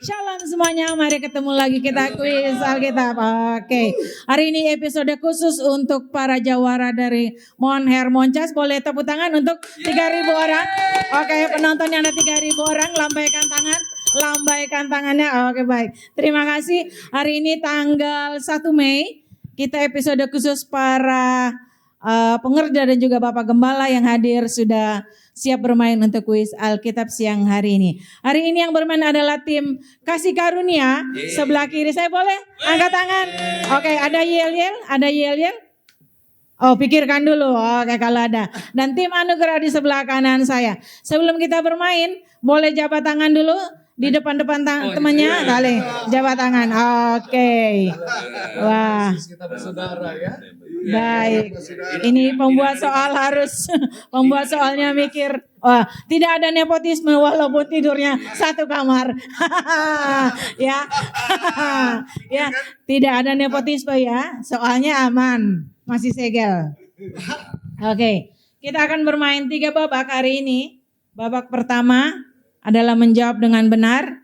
Shalom semuanya, mari ketemu lagi kita kuis Alkitab. Oke, hari ini episode khusus untuk para jawara dari Mon Hermoncas. Boleh tepuk tangan untuk 3.000 orang. Oke, penonton yang ada 3.000 orang, lambaikan tangannya. Oke, baik. Terima kasih. Hari ini tanggal 1 Mei, kita episode khusus para pengerja dan juga Bapak Gembala yang hadir sudah siap bermain untuk kuis Alkitab siang hari ini. Hari ini yang bermain adalah tim Kasih Karunia. Sebelah kiri saya boleh angkat tangan. Oke, ada yel-yel. Oh, pikirkan dulu. Oke, kalau ada. Dan tim Anugerah di sebelah kanan saya. Sebelum kita bermain, boleh jabat tangan dulu di depan-depan temannya. Kali jabat tangan. Oke. Wah. Kita bersaudara ya. Baik, ini pembuat soal pembuat soalnya mikir, wah tidak ada nepotisme walaupun tidurnya satu kamar, ya, ya tidak ada nepotisme ya, soalnya aman, masih segel. Oke, kita akan bermain 3 babak hari ini. Babak pertama adalah menjawab dengan benar,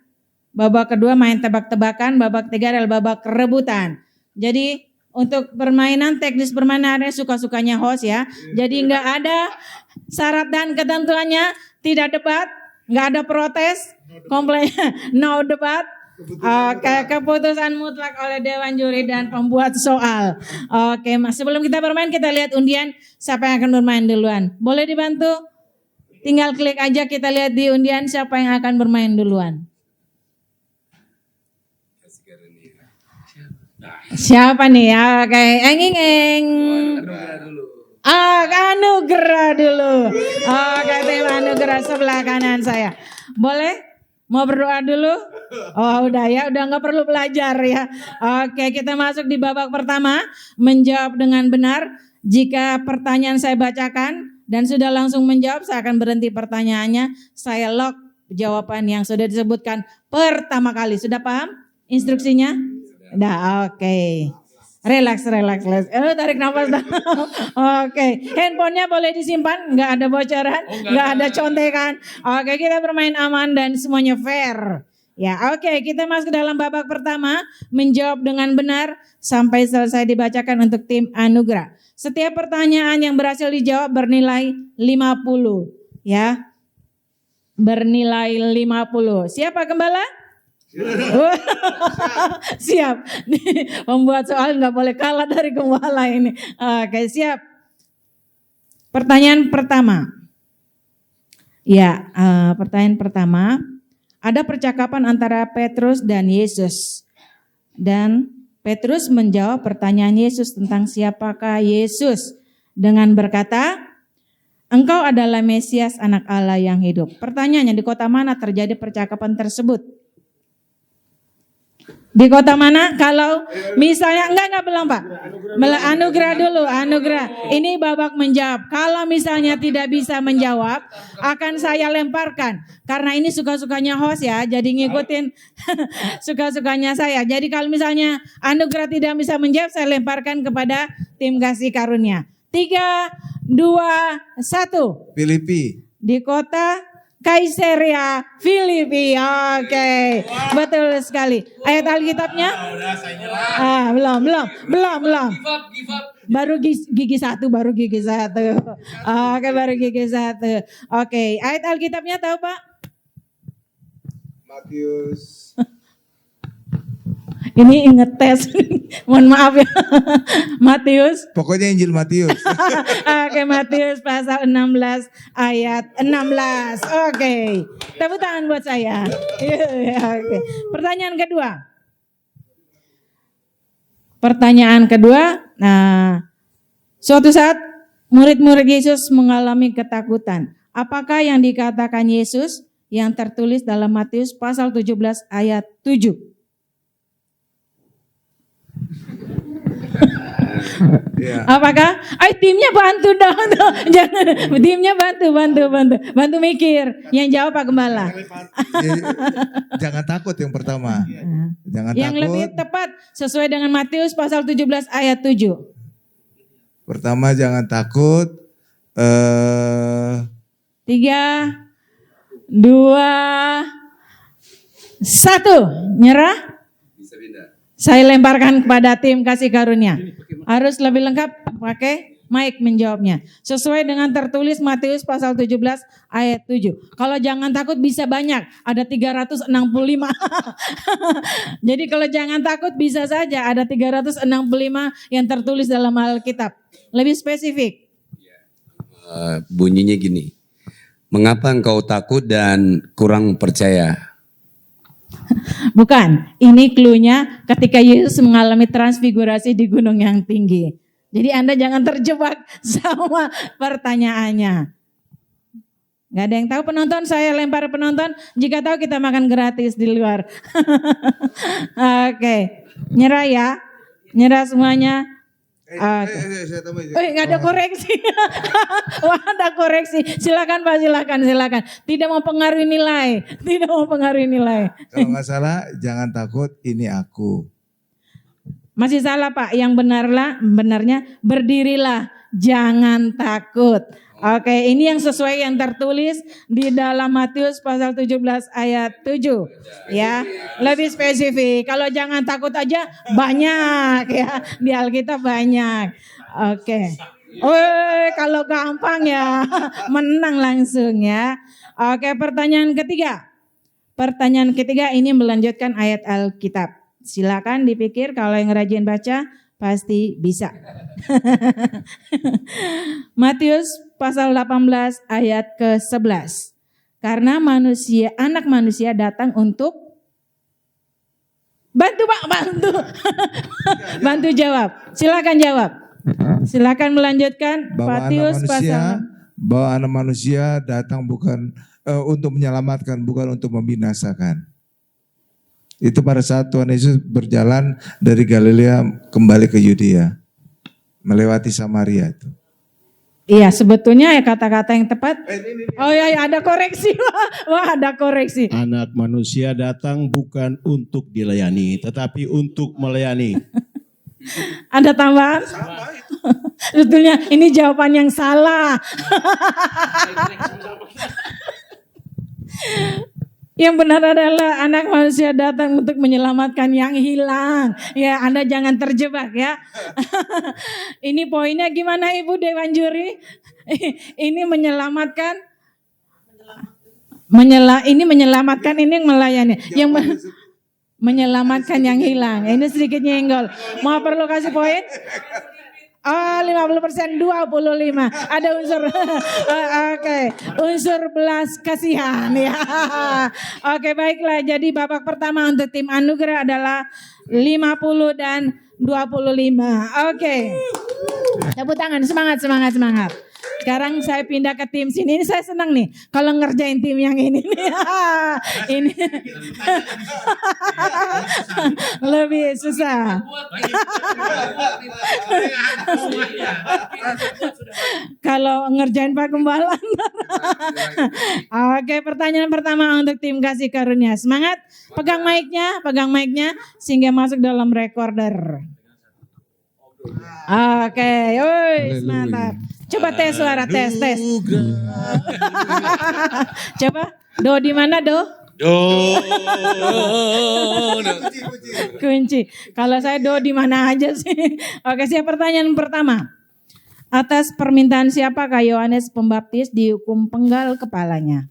babak kedua main tebak-tebakan, babak ketiga adalah babak rebutan. Jadi untuk permainan, teknis permainannya suka-sukanya host ya. Jadi nggak ada syarat dan ketentuannya, tidak debat, nggak ada protes, komplain, no debat. Oke, keputusan mutlak oleh Dewan Juri dan pembuat soal. Oke, mas, sebelum kita bermain kita lihat undian siapa yang akan bermain duluan. Boleh dibantu? Tinggal klik aja, kita lihat di undian siapa yang akan bermain duluan. Siapa nih ya? Oke, enging. Anugerah dulu. Oke, tim Anugerah sebelah kanan saya. Boleh? Mau berdoa dulu? Oh, udah ya, udah nggak perlu belajar ya. Oke, kita masuk di babak pertama, menjawab dengan benar. Jika pertanyaan saya bacakan dan sudah langsung menjawab, saya akan berhenti pertanyaannya. Saya lock jawaban yang sudah disebutkan pertama kali. Sudah paham instruksinya? Udah, oke. Relax. Tarik nafas. Oke. Handphonenya boleh disimpan, nggak ada bocoran, nggak ada contekan. Oke, kita bermain aman dan semuanya fair. Ya, oke, kita masuk ke dalam babak pertama, menjawab dengan benar sampai selesai dibacakan untuk tim Anugerah. Setiap pertanyaan yang berhasil dijawab bernilai 50, ya. Bernilai 50. Siapa Gembala? Siap. Membuat soal nggak boleh kalah dari Gembala ini. Oke, siap. Pertanyaan pertama. Ya, pertanyaan pertama. Ada percakapan antara Petrus dan Yesus. Dan Petrus menjawab pertanyaan Yesus tentang siapakah Yesus dengan berkata, "Engkau adalah Mesias, anak Allah yang hidup." Pertanyaannya, di kota mana terjadi percakapan tersebut? Di kota mana? Kalau misalnya enggak belum Pak. Anugerah dulu, Anugerah. Ini babak menjawab. Kalau misalnya tidak bisa menjawab, akan saya lemparkan. Karena ini suka-sukanya host ya, jadi ngikutin suka-sukanya saya. Jadi kalau misalnya Anugerah tidak bisa menjawab, saya lemparkan kepada tim Kasih Karunia. 3, 2, 1. Filipi. Di kota Kaisaria, Filipi. Oke. Betul sekali. Ayat Alkitabnya? Belum. Baru gigi satu. Oke, baru gigi satu. Oke, ayat Alkitabnya tahu Pak? Matius. Ini ngetes, mohon maaf ya. Matius. Pokoknya Injil Matius. Oke, Matius pasal 16 ayat 16. Oke, tepuk tangan buat saya. Oke. Pertanyaan kedua. Nah, suatu saat murid-murid Yesus mengalami ketakutan. Apakah yang dikatakan Yesus yang tertulis dalam Matius pasal 17 ayat 7? Ya. Apakah? Timnya bantu dong. Jangan, timnya bantu mikir. Yang jawab Pak Gembala. Jangan takut yang pertama. Jangan yang takut. Lebih tepat sesuai dengan Matius pasal 17 ayat 7. Pertama jangan takut. 3, 2, 1, nyerah. Saya lemparkan kepada tim kasih karunia. Harus lebih lengkap pakai mic menjawabnya. Sesuai dengan tertulis Matius pasal 17 ayat 7. Kalau jangan takut bisa banyak. Ada 365. Jadi kalau jangan takut bisa saja ada 365 yang tertulis dalam Alkitab. Lebih spesifik. Bunyinya gini. Mengapa engkau takut dan kurang percaya? Bukan, ini cluenya ketika Yesus mengalami transfigurasi di gunung yang tinggi. Jadi Anda jangan terjebak sama pertanyaannya. Gak ada yang tahu penonton, saya lempar penonton. Jika tahu kita makan gratis di luar. Oke, nyerah ya. Nyerah semuanya. Saya tambah. Nggak ada koreksi. Wah, ada koreksi. Silakan Pak, silakan. Tidak mau pengaruhi nilai. Kalau nggak salah, jangan takut, ini aku. Masih salah Pak. Yang benarnya berdirilah, jangan takut. Oke, ini yang sesuai yang tertulis di dalam Matius pasal 17 ayat 7. Ya, lebih spesifik. Kalau jangan takut aja banyak ya, di Alkitab banyak. Oke. Kalau gampang ya menang langsung ya. Oke, pertanyaan ketiga ini melanjutkan ayat Alkitab. Silakan dipikir, kalau yang rajin baca pasti bisa. Matius pasal 18 ayat ke-11. Karena anak manusia datang untuk bantu Pak, bantu. Bantu jawab. Silakan jawab. Silakan melanjutkan. Matius pasal bahwa anak manusia datang bukan untuk menyelamatkan, bukan untuk membinasakan. Itu pada saat Tuhan Yesus berjalan dari Galilea kembali ke Yudea, melewati Samaria itu. Iya, sebetulnya ya kata-kata yang tepat. Oh ya, ada koreksi. Wah, ada koreksi. Anak manusia datang bukan untuk dilayani, tetapi untuk melayani. Ada tambahan? Sebetulnya ini jawaban yang salah. Yang benar adalah anak manusia datang untuk menyelamatkan yang hilang. Ya, Anda jangan terjebak ya. Ini poinnya gimana Ibu Dewan Juri? Ini menyelamatkan. Ini menyelamatkan, ini yang melayani. Yang menyelamatkan yang hilang. Ini sedikit nyenggol. Mau perlu kasih poin? Oh, 50%, 25. Ada unsur oke, unsur belas kasihan ya. Oke, baiklah. Jadi babak pertama untuk tim anugerah adalah 50 dan 25. Oke. Tepuk tangan, semangat. Sekarang saya pindah ke tim sini. Ini saya senang nih kalau ngerjain tim yang ini nih. Ini lebih susah. Kalau ngerjain Pak Gembala. Oke, pertanyaan pertama untuk tim kasih karunia. Semangat, pegang mic-nya sehingga masuk dalam recorder. Oke, mantap. Coba tes suara, tes. Coba, do di mana do? Kunci. Kalau saya do di mana aja sih? Oke, siap. Pertanyaan pertama. Atas permintaan siapakah Yohanes Pembaptis dihukum penggal kepalanya?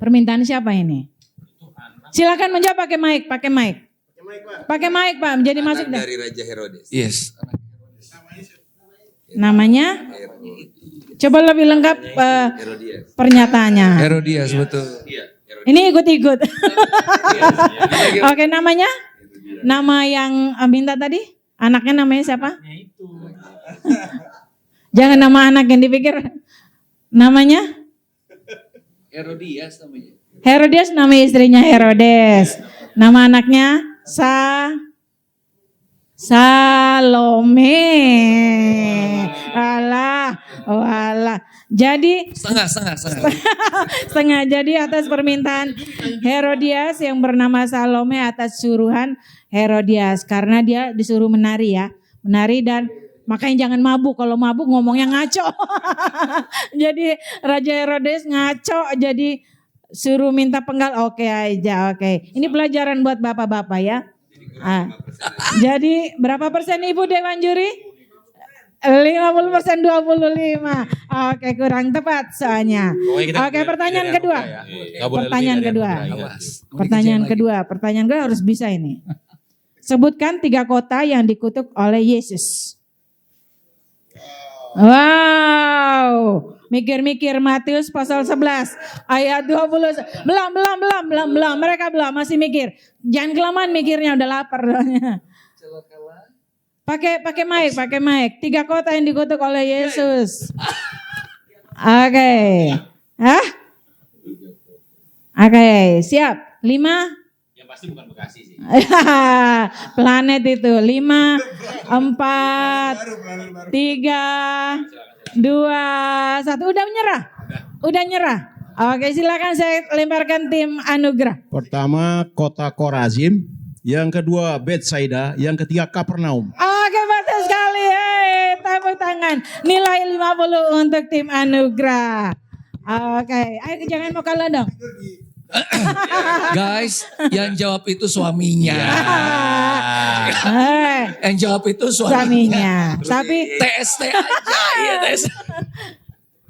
Permintaan siapa ini? Silakan menjawab pakai mic. Pakai mic Pak, menjadi masuk dah. Dari Raja Herodes. Yes. Namanya? Coba lebih lengkap pernyataannya. Herodias, betul. Ini ikut-ikut. Oke, namanya? Nama yang minta tadi? Anaknya namanya siapa? Jangan nama anak yang dipikir. Namanya? Herodias namanya. Herodias nama istrinya Herodes. Nama anaknya Salome. Alah. Jadi setengah. Jadi atas permintaan Herodias yang bernama Salome atas suruhan Herodias, karena dia disuruh menari ya. Menari dan makanya jangan mabuk. Kalau mabuk ngomongnya ngaco. Jadi Raja Herodes ngaco, jadi Suruh minta penggal, oke aja, oke. Ini pelajaran buat bapak-bapak ya. Jadi berapa persen Ibu Dewan Juri? 50% 25. Oke, kurang tepat soalnya. Oke, pertanyaan kedua. Pertanyaan kedua harus bisa ini. Sebutkan 3 kota yang dikutuk oleh Yesus. Wow. Mikir-mikir Matius pasal 11 ayat 20. Belum. Mereka belum, masih mikir. Jangan kelamaan mikirnya, udah lapar. Pakai mic. 3 kota yang dikutuk oleh Yesus. Oke. Oke, siap. 5. Yang pasti bukan Bekasi sih. Planet itu. 5, 4, 3, 2, 1. Udah nyerah. Oke, silakan saya lemparkan tim anugerah. Pertama kota Korazim, yang kedua Betsaida, yang ketiga Kapernaum. Oke, betul sekali. Tepuk tangan. Nilai 50 untuk tim anugerah. Oke, ayo jangan mau kalah dong. Guys, yang jawab itu suaminya. Yang jawab itu suaminya. Tapi TST aja. Iya, TST.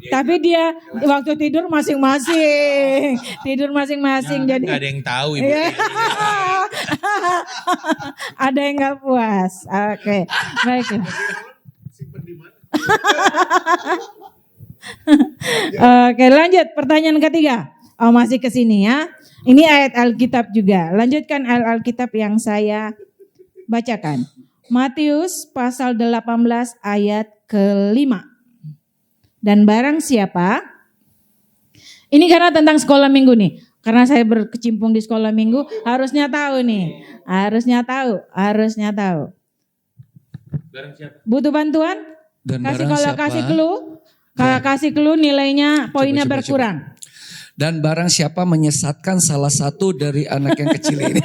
Tapi dia waktu tidur masing-masing. Jadi Gak ada yang tahu Ibu. ada yang nggak puas. Oke, baik. Oke, lanjut pertanyaan ketiga. Oh, masih ke sini ya. Ini ayat Alkitab juga. Lanjutkan ayat Alkitab yang saya bacakan. Matius pasal 18 ayat ke-5. Dan barang siapa, ini karena tentang sekolah minggu nih. Karena saya berkecimpung di sekolah minggu, harusnya tahu nih. Harusnya tahu. Butuh bantuan? Dan Kasih barang kalau siapa, kasih clue. Kalau kasih clue nilainya poinnya Coba. berkurang. Dan barang siapa menyesatkan salah satu dari anak yang kecil ini.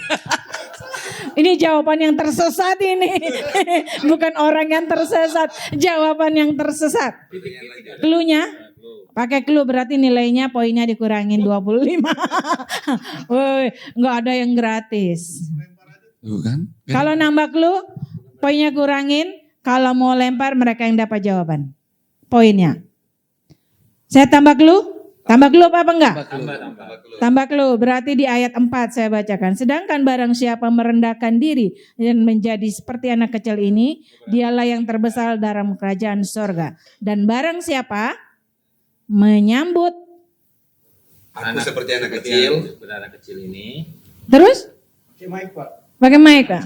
Ini jawaban yang tersesat ini. Bukan orang yang tersesat, jawaban yang tersesat. Clue-nya? Pakai clue berarti nilainya poinnya dikurangin 25. Woi, enggak ada yang gratis. Bukan? Kalau nambah clue, poinnya kurangin. Kalau mau lempar mereka yang dapat jawaban. Poinnya. Saya tambah clue? Tambah clue apa enggak? Tambah clue. Berarti di ayat 4 saya bacakan. Sedangkan barang siapa merendahkan diri dan menjadi seperti anak kecil ini, dialah yang terbesar dalam kerajaan sorga. Dan barang siapa menyambut. Aku seperti anak kecil. Anak kecil ini. Terus? Pakai mic Pak.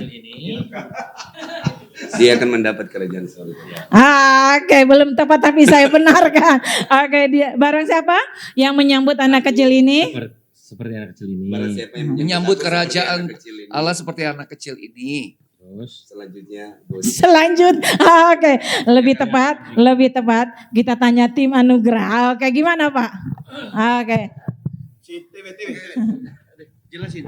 Dia akan mendapat kerajaan surga. Oke, belum tepat tapi saya benarkan. Oke, dia barang siapa yang menyambut anak kecil ini? Seperti anak kecil ini. Barang siapa yang Menyambut aku kerajaan seperti anak kecil ini. Allah seperti anak kecil ini. Terus Selanjutnya Oke, lebih tepat kita tanya tim anugerah. Oke, gimana Pak? Oke. jelasin.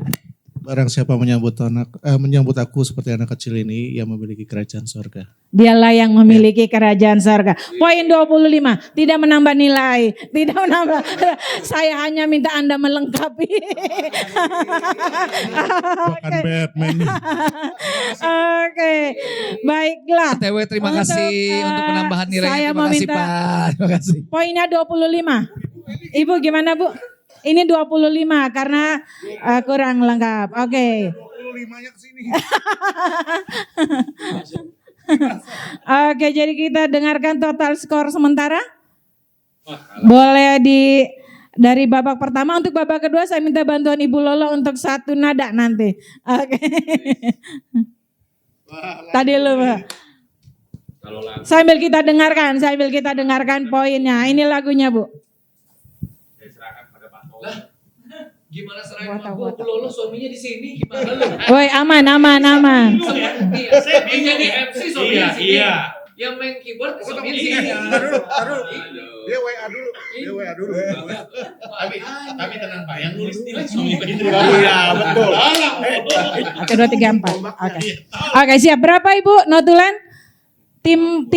Barang siapa menyambut aku seperti anak kecil ini yang memiliki kerajaan sorga. Dialah yang memiliki kerajaan sorga. Poin 25, tidak menambah nilai, tidak menambah. Saya hanya minta Anda melengkapi. Bukan Batman. Oke, baiklah. TW terima kasih untuk penambahan nilainya. Saya Terima kasih meminta Pak. Terima kasih. poinnya 25. Ibu gimana Bu? Ini 25 karena kurang lengkap. Oke. 25-nya ke sini. Oke, jadi kita dengarkan total skor sementara. Boleh dari babak pertama, untuk babak kedua saya minta bantuan Ibu Lolo untuk 1 nada nanti. Oke. Tadi lu, Pak. Sambil kita dengarkan poinnya. Ini lagunya, Bu. Gimana serang Bu Lolo suaminya di sini gimana lu? Woi, aman. Saya jadi MC suaminya di sini. Iya. Yang main keyboard suaminya di sini. Taruh. Dia WA dulu. Tapi tenang Pak, yang nulis nilai suami Pak Indri. Iya, betul. Oke, 2, 3, 4. Oke, siap. Berapa Ibu notulen? Tim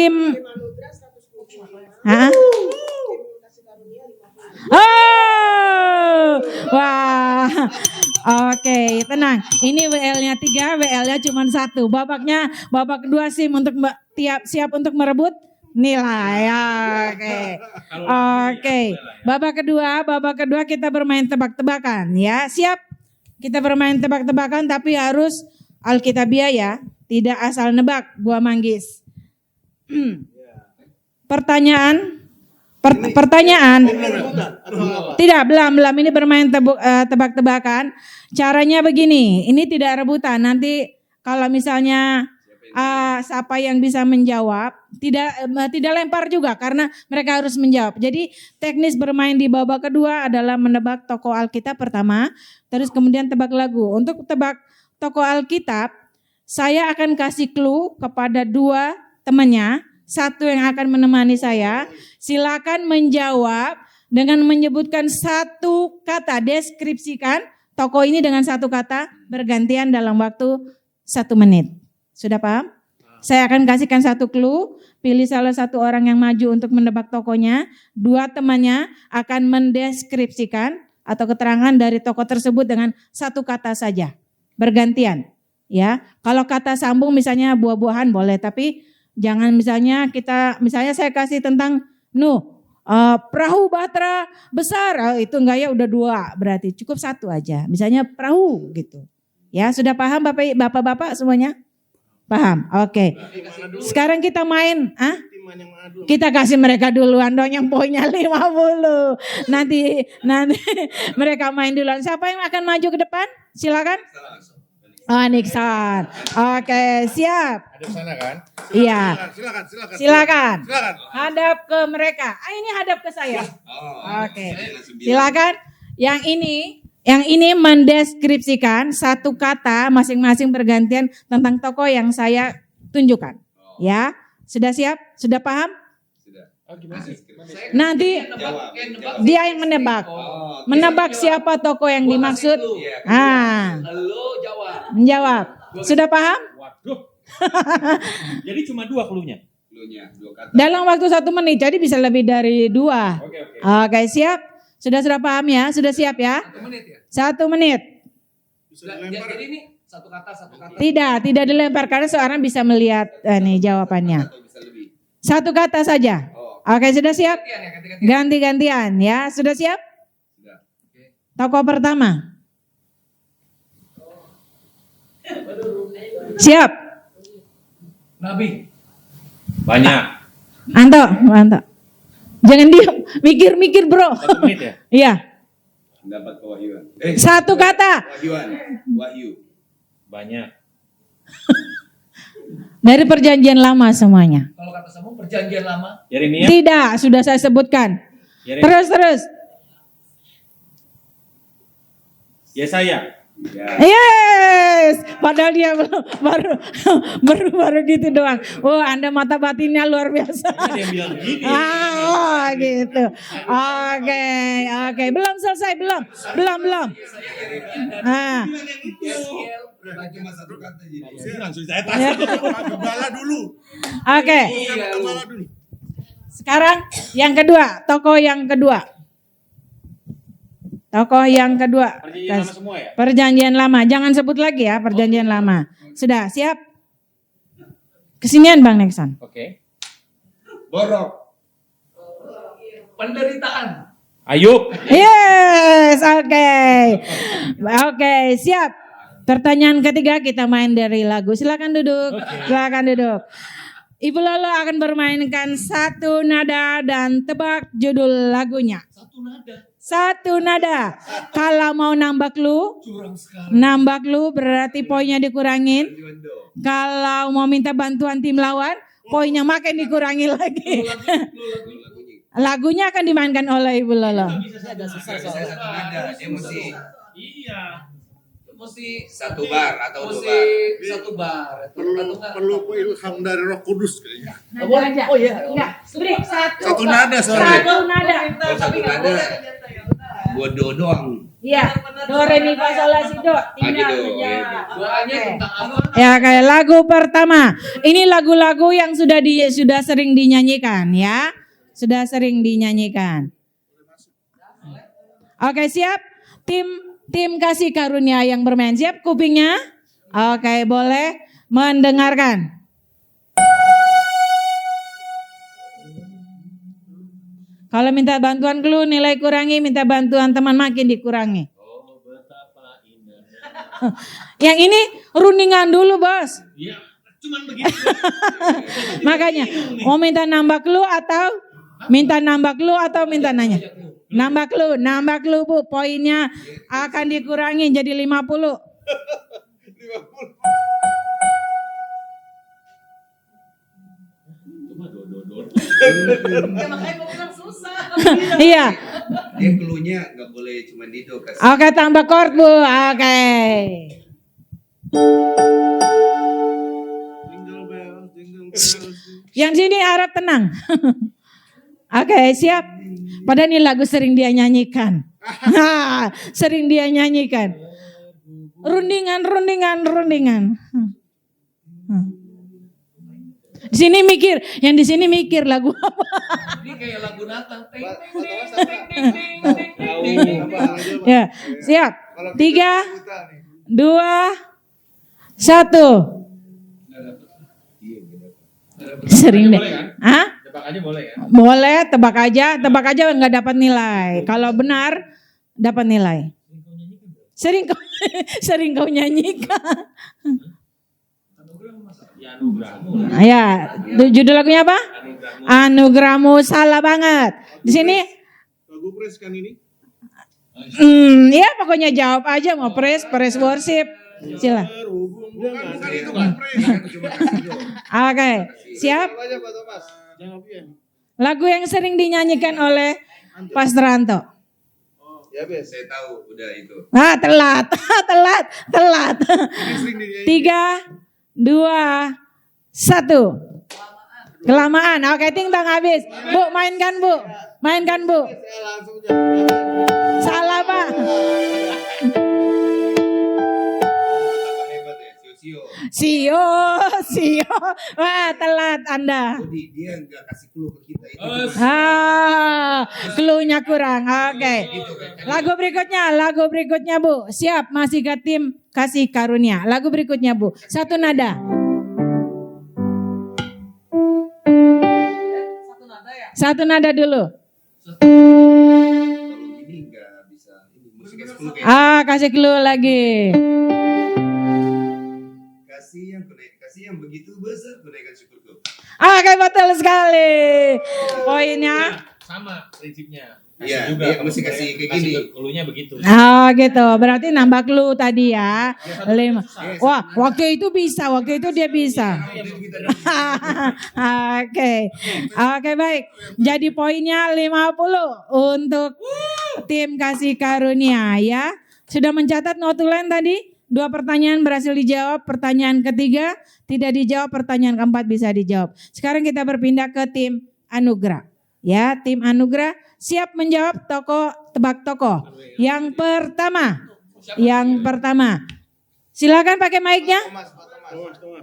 Hah? Oh, Wah. Oke, tenang. Ini WL-nya 3, WL-nya cuma 1. Babak kedua SIM untuk siap untuk merebut nilai. Oke. Oke. Babak kedua kita bermain tebak-tebakan ya. Siap? Kita bermain tebak-tebakan tapi harus Alkitabiah ya. Tidak asal nebak buah manggis. Pertanyaan. Tidak, belum. Ini bermain tebak-tebakan. Caranya begini. Ini tidak rebutan. Nanti kalau misalnya siapa yang bisa menjawab, tidak lempar juga karena mereka harus menjawab. Jadi teknis bermain di babak kedua adalah menebak tokoh Alkitab pertama, terus kemudian tebak lagu. Untuk tebak tokoh Alkitab, saya akan kasih clue kepada 2 temannya, 1 yang akan menemani saya. Silakan menjawab dengan menyebutkan 1 kata, deskripsikan tokoh ini dengan 1 kata, bergantian dalam waktu 1 menit. Sudah paham? Saya akan kasihkan 1 clue, pilih salah 1 orang yang maju untuk menebak tokohnya. 2 temannya akan mendeskripsikan atau keterangan dari tokoh tersebut dengan 1 kata saja, bergantian. Ya, kalau kata sambung misalnya buah-buahan boleh, tapi jangan misalnya saya kasih tentang perahu bahtera besar, itu enggak ya, udah 2 berarti cukup 1 aja. Misalnya perahu gitu. Ya, sudah paham Bapak-bapak semuanya? Paham? Oke. Sekarang kita main, kita kasih mereka duluan dong yang poinnya 50. Nanti mereka main duluan. Siapa yang akan maju ke depan? Silakan. Nixon. Oke, siap. Ada sana kan? Iya. Silakan. Hadap ke mereka. Ini hadap ke saya. Oke. Silakan. Yang ini mendeskripsikan 1 kata masing-masing bergantian tentang tokoh yang saya tunjukkan. Ya. Sudah siap? Sudah paham? Nanti dia yang menebak. Menebak siapa tokoh yang dimaksud. Menjawab. Sudah paham? Waduh. Jadi cuma 2 cluenya. Dalam waktu 1 menit, jadi bisa lebih dari 2. Oke, siap? Sudah paham ya? Sudah siap ya? 1 menit. Jadi ini 1 kata. Tidak dilempar karena seorang bisa melihat jawabannya. 1 kata saja. Oke, sudah siap? Ganti-gantian ya. Sudah siap? Tokoh pertama. Siap? Nabi. Banyak. Anto. Jangan diam, mikir bro. 1 menit ya? Iya. Dapat kewahyuan. 1 kata. Wahyu. Banyak. Dari perjanjian lama semuanya. Kalau kata sambung perjanjian lama. Yeremia. Tidak, sudah saya sebutkan. Yeremia. Terus. Yesaya. Yes, padahal dia baru gitu doang. Oh, Anda mata batinnya luar biasa. Ada yang bilang begini. Gitu. Oke. Belum selesai, belum. Cuma 1 kata jadi. Langsung saya tanya. Gembala dulu. Oke. Gembala dulu. Sekarang yang kedua, tokoh yang kedua. Perjanjian lama semua ya? Perjanjian lama. Jangan sebut lagi ya, perjanjian lama. Sudah, siap? Kesinian Bang Nexon. Oke. Borok. Penderitaan. Ayub. Yes, oke, siap. Pertanyaan ketiga kita main dari lagu. Silakan duduk. Ibu Lolo akan bermainkan 1 nada dan tebak judul lagunya. 1 nada. Kalau mau nambah clue berarti poinnya dikurangin. Kalau mau minta bantuan tim lawan, poinnya makin dikurangi lagi. Lagunya akan dimainkan oleh Ibu Lolo. Agak susah soalnya. 1 nada. Dia mesti. Iya. Mesti 1 bar atau 2 bar. 1 bar. Perlu ilham dari Roh Kudus kayaknya. Oh iya. Enggak, beri 1 nada soalnya. 1 nada. Kalau 1 nada. Buat doang. Iya. Do re mi fa sol la si do. Tinggal Gitu. menjawab. Doanya tentang apa? Ya, kayak lagu pertama. Ini lagu-lagu yang sudah sering dinyanyikan ya. Sudah sering dinyanyikan. Oke, siap? Tim kasih karunia yang bermain. Siap kupingnya? Oke, boleh mendengarkan. Kalau minta bantuan clue nilai kurangi, minta bantuan teman makin dikurangi. Oh, betapa indah. Yang ini rundingan dulu, Bos. Iya, cuman begitu. Makanya mau minta nambah clue atau minta nambah clue atau minta nanya? Nambah clue Bu. Poinnya akan dikurangi jadi 50. Iya. Dia clue-nya nggak boleh cuma itu kasih. Oke, tambah chord Bu. Oke. Yang sini harap tenang. Oke, siap. Padahal ini lagu sering dia nyanyikan. Sering dia nyanyikan. Rundingan. Di sini mikir, yang di sini mikir lagu apa? Ini kayak lagu Natal. Ya, siap. 3, 2, 1. Sering deh. Hah? Tebak aja boleh ya? Boleh, tebak aja nggak dapat nilai. Kalau benar dapat nilai. Sering kau nyanyikan. Ya anugerahmu. Ya, judul lagunya apa? Anugerahmu. Salah banget. Di sini. Lagu praise kan ini? Ya pokoknya jawab aja mau praise worship. Sila. Bukan itu kan praise. Oke, siap. Aja Pak Thomas. Lagu yang sering dinyanyikan oleh Pastor. Ya biasa. Saya tahu udah itu. Telat. 3, 2, 1. Kelamaan. Oke, ting-tang habis. Bu, mainkan Bu. Saya langsung Salah Pak. Hebat ya, Sio. Sio. Wah, telat Anda. Jadi dia nggak kasih clue ke kita itu. Clue-nya kurang. Oke. Lagu berikutnya Bu. Siap, masih ke tim kasih karunia. Lagu berikutnya Bu. Satu nada. Satu nada dulu. Kalau ini nggak bisa. Ini mesti kasih clue kayak. Kasih clue lagi. Kasih yang begitu besar kenaikan syukurku. Oke, betul sekali. Poinnya. Sama prinsipnya. Iya, dia mesti kasih kayak gini. Clue-nya begitu. Gitu. Berarti nambah clue tadi ya. 5. Wah, waktu itu dia bisa. Oke, baik. Jadi poinnya 50 untuk tim kasih karunia ya. Sudah mencatat notulen tadi? 2 pertanyaan berhasil dijawab. Pertanyaan ketiga tidak dijawab. Pertanyaan keempat bisa dijawab. Sekarang kita berpindah ke tim anugerah. Ya, tim anugerah siap menjawab tebak tokoh. Yang pertama. Silakan pakai mic-nya.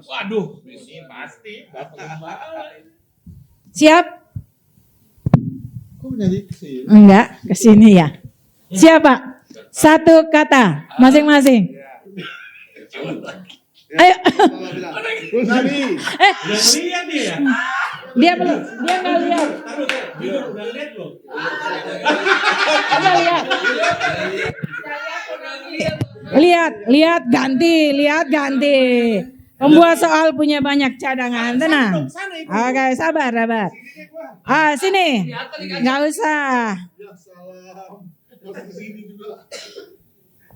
Waduh, ini pasti. Siap? Kok menyanyi sih? Enggak, ke sini ya. Siapa? Satu kata masing-masing. Ayo. Lihat dia. Dia belum, dia nggak lihat. Udah lihat loh. Nggak lihat. Lihat ganti. Pembuat soal punya banyak cadangan, tenang. Oke, sabar. Sini. Nggak usah.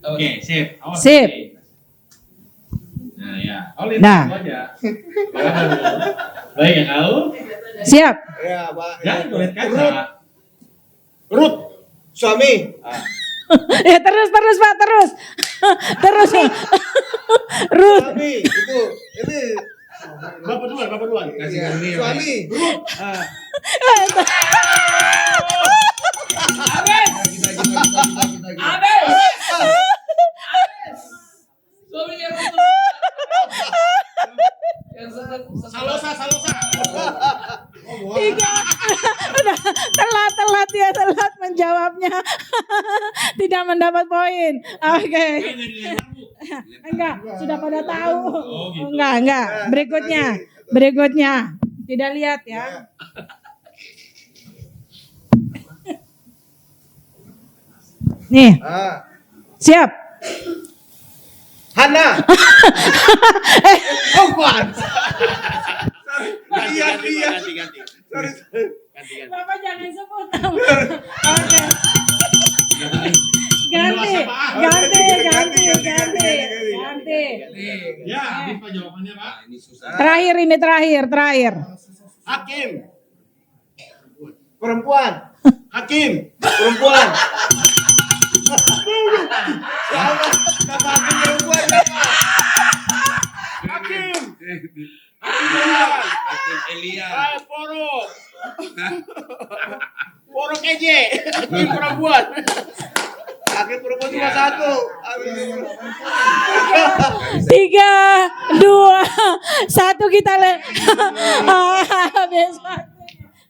Oke, sip. Awas, Sip. oke. Nah, ya. Olin Dah. aja. Baik ya kau. Siap. Ya, Pak. Jangan kulit kaca. Ruth, suami. Ya terus Pak, terus. Ruth. Suami, itu. Ini. Bapak duluan. Kasih karunia. Suami. Salosa. Tiga. Udah telat jawabnya tidak mendapat poin. Oke. Enggak, sudah pada tahu. Enggak. Berikutnya. Tidak lihat ya. Nih. Siap. Hana. Ganti. Bapak jangan sebut. Oke. Ganti. Ya, Pak jawabannya Pak. Terakhir. Hakim. Perempuan. Hakim. Perempuan. Hakim. Elia. Poro keje. Hakim perempuan. Hakim perempuan cuma satu. 3, 2, 1 kita lihat. Habis waktu.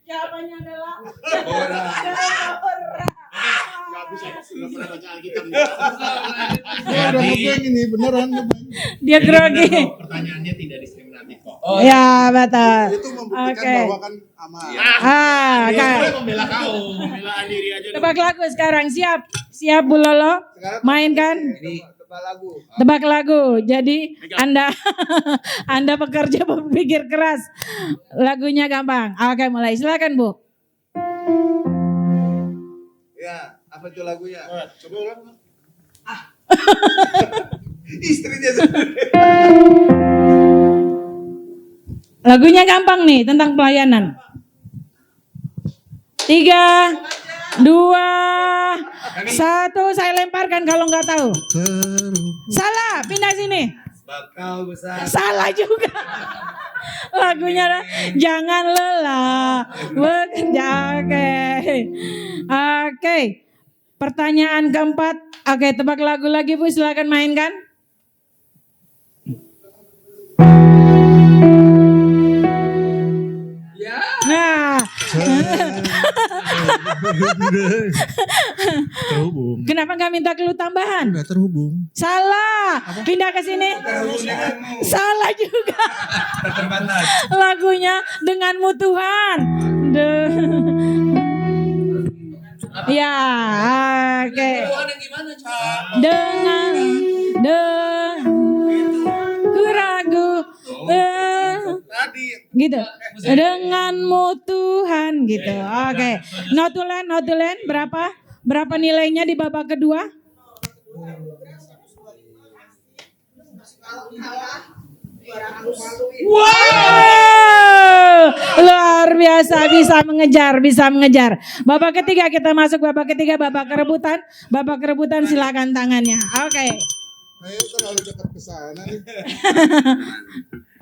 Jawabannya adalah Deborah. Enggak bisa. Enggak pernah baca Alkitab. Udah ngeblank ini beneran. Dia grogi. Pertanyaannya tidak diskriminatif kok. Ya, betul. Itu membuktikan Oke. bahwa kan aman. Kan. Boleh membela kau, pembelaan diri aja. Tebak lagu sekarang. Siap Bu Lolo? Mainkan. Tebak lagu. Jadi Anda pekerja berpikir keras. Lagunya gampang. Oke, mulai. Silakan Bu. Ya, apa itu lagunya? Coba ulang. Istrinya. Lagunya gampang nih, tentang pelayanan. 3, 2, 1, saya lemparkan kalau nggak tahu. Salah, pindah sini. Salah juga. Lagunya jangan lelah bekerja. Oke. Pertanyaan keempat. Oke, tebak lagu lagi Bu, silakan mainkan. Nah, Terhubung. kenapa nggak minta clue tambahan? Udah terhubung. Salah, pindah ke sini. Salah juga. Lagunya denganmu Tuhan. Ya, oke. Dengan ku ragu. Gitu. Denganmu Tuhan gitu. Oke. Notulen berapa nilainya di babak kedua? Wow, luar biasa, bisa mengejar. Babak ketiga kita masuk babak kerebutan silakan tangannya. Oke. Saya terlalu dekat ke sana nih.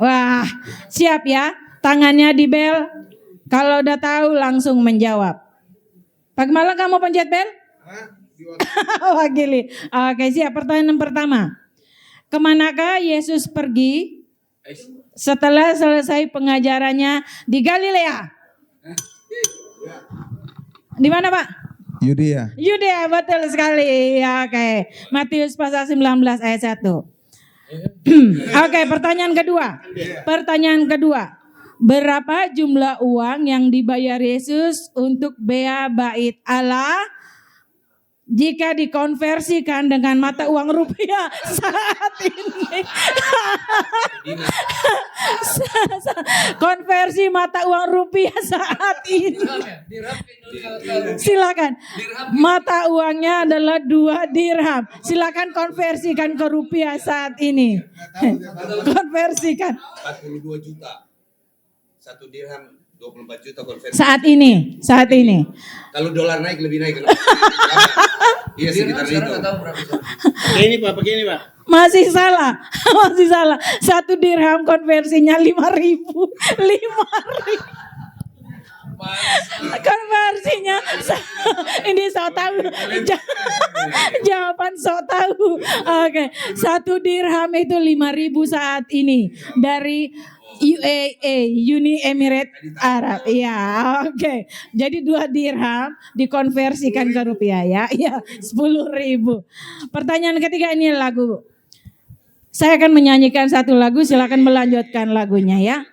Wah, siap ya. Tangannya di bel. Kalau udah tahu langsung menjawab. Pak Kemala kamu pencet bel? Wakili. Oke, siap. Pertanyaan pertama. Kemanakah Yesus pergi setelah selesai pengajarannya di Galilea? Di mana Pak? Yudea. Betul sekali. Ya, oke. Matius pasal 19 ayat 1. Oke, pertanyaan kedua. Berapa jumlah uang yang dibayar Yesus untuk bea bait Allah jika dikonversikan dengan mata uang rupiah saat ini? Konversi mata uang rupiah saat ini. Silakan. Mata uangnya adalah 2 dirham. Silakan konversikan ke rupiah saat ini. Konversikan. 42 juta. 1 dirham 24 juta konversi. Saat ini. Kalau dolar naik lebih naik. Iya sekitar itu. Begini Pak. Masih salah. 1 dirham konversinya 5.000. Konversinya ini so tahu. Jawaban so tahu. Oke, 1 dirham itu 5.000 saat ini dari UAE, Uni Emirat Arab. Iya, oke. Jadi 2 dirham dikonversikan ke rupiah ya. Iya, 10.000. Pertanyaan ketiga ini lagu. Saya akan menyanyikan satu lagu, silakan melanjutkan lagunya ya.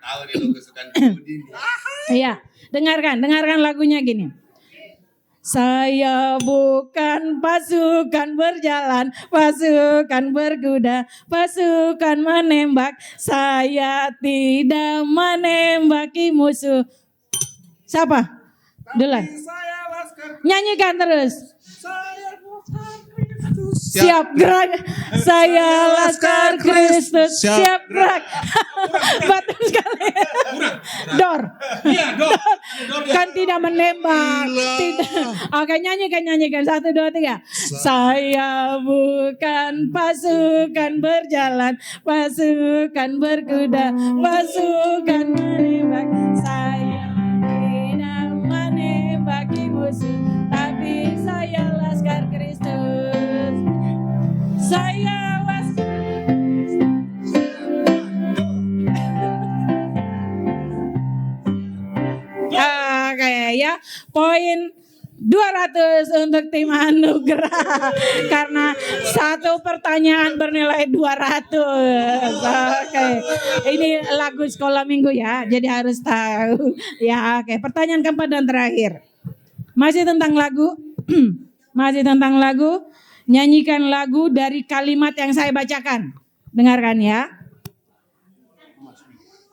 Iya, dengarkan lagunya gini. Saya bukan pasukan berjalan, pasukan berkuda, pasukan menembak. Saya tidak menembaki musuh. Siapa? Duluan. Nyanyikan terus. Siap gerak, saya Laskar Kristus. Siap gerak. Betul sekali. Dor. Kan tidak menembak. Tidak. Oke, nyanyikan. 1, 2, 3. Saya bukan pasukan berjalan, pasukan berkuda, pasukan menembak. Saya tidak menembaki musuh, tapi saya Laskar Kristus. Saya Oke ya, poin 200 untuk tim Anugerah karena satu pertanyaan bernilai 200. Oke, ini lagu sekolah minggu ya, jadi harus tahu ya. Oke, pertanyaan keempat dan terakhir masih tentang lagu. Nyanyikan lagu dari kalimat yang saya bacakan. Dengarkan ya.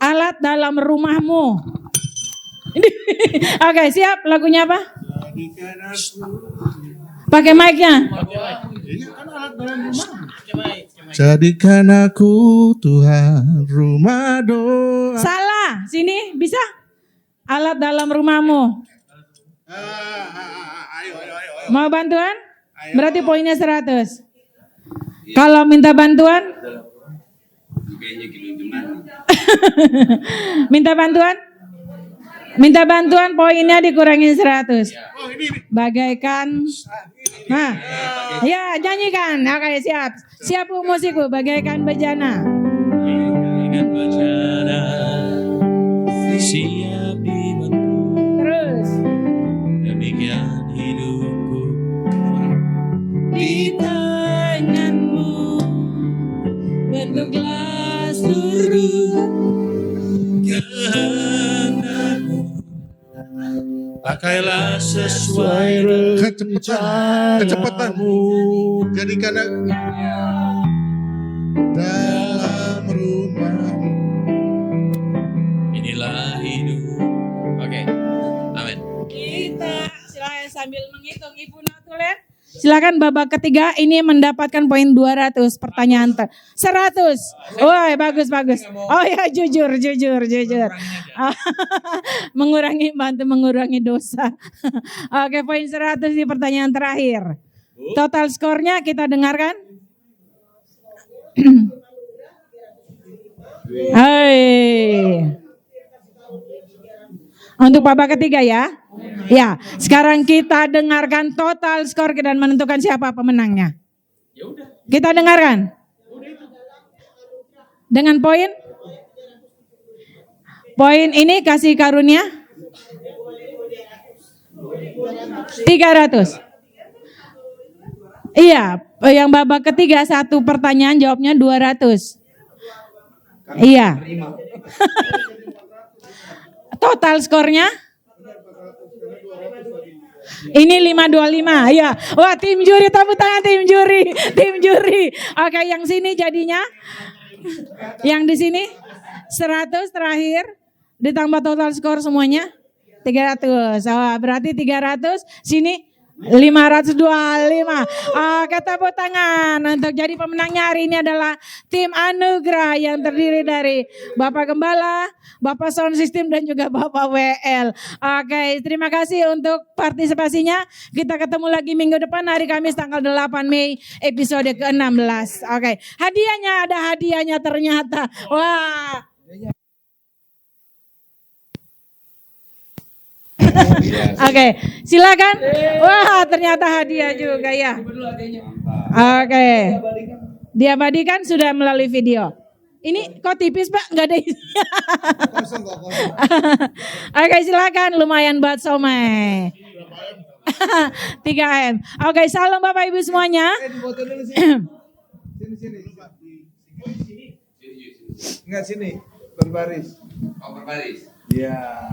Alat dalam rumahmu. Oke, siap. Lagunya apa? Pakai mic-nya. Jadikan aku Tuhan rumah doa. Salah. Sini bisa? Alat dalam rumahmu. Mau bantuan? Berarti poinnya 100. Kalau minta bantuan? Minta bantuan poinnya dikurangin 100. Bagaikan. Nah, ya nyanyikan. Oke, siap. Siap musikku, bagaikan bejana. Bagaikan bejana, siap dibentuk. Terus. Demikian hidupku Di tanganmu bentuklah seluruh kehendakmu. Pakailah sesuai Kecepatan. Jadikan aku dalam rumahmu. Inilah hidup. Oke, amin. kita. Silakan sambil menghitung Ibu Natulen. Silakan babak ketiga ini mendapatkan poin 200 pertanyaan 100. Oh, bagus. Oh ya, jujur. bantu mengurangi dosa. Oke, poin 100 di pertanyaan terakhir. Total skornya kita dengarkan. Hai. Untuk babak ketiga ya. Ya, sekarang kita dengarkan total skor dan menentukan siapa pemenangnya. Kita dengarkan. Dengan poin? Poin ini kasih karunia 300. Iya, yang babak ketiga satu pertanyaan jawabnya 200. Iya. Total skornya? Ini 525. Ya. Wah, tim juri, tepuk tangan tim juri. Oke, yang sini jadinya yang di sini 100 terakhir ditambah total skor semuanya 300. Oh, berarti 300 sini 525. Oke, tepuk tangan untuk jadi pemenangnya hari ini adalah tim Anugerah yang terdiri dari Bapak Gembala, Bapak Sound System dan juga Bapak WL. Oke, terima kasih untuk partisipasinya. Kita ketemu lagi minggu depan hari Kamis tanggal 8 Mei episode ke-16. Oke, hadiahnya ada hadiahnya ternyata. Wah. Oke, silakan. Wah, ternyata hadiah juga ya. Oke. Diabadikan sudah melalui video. Ini kok tipis Pak, nggak ada isinya. Oke, silakan. Lumayan buat somai. 3M. Oke, salam Bapak Ibu semuanya. Enggak sini, berbaris. Oh, berbaris. Ya.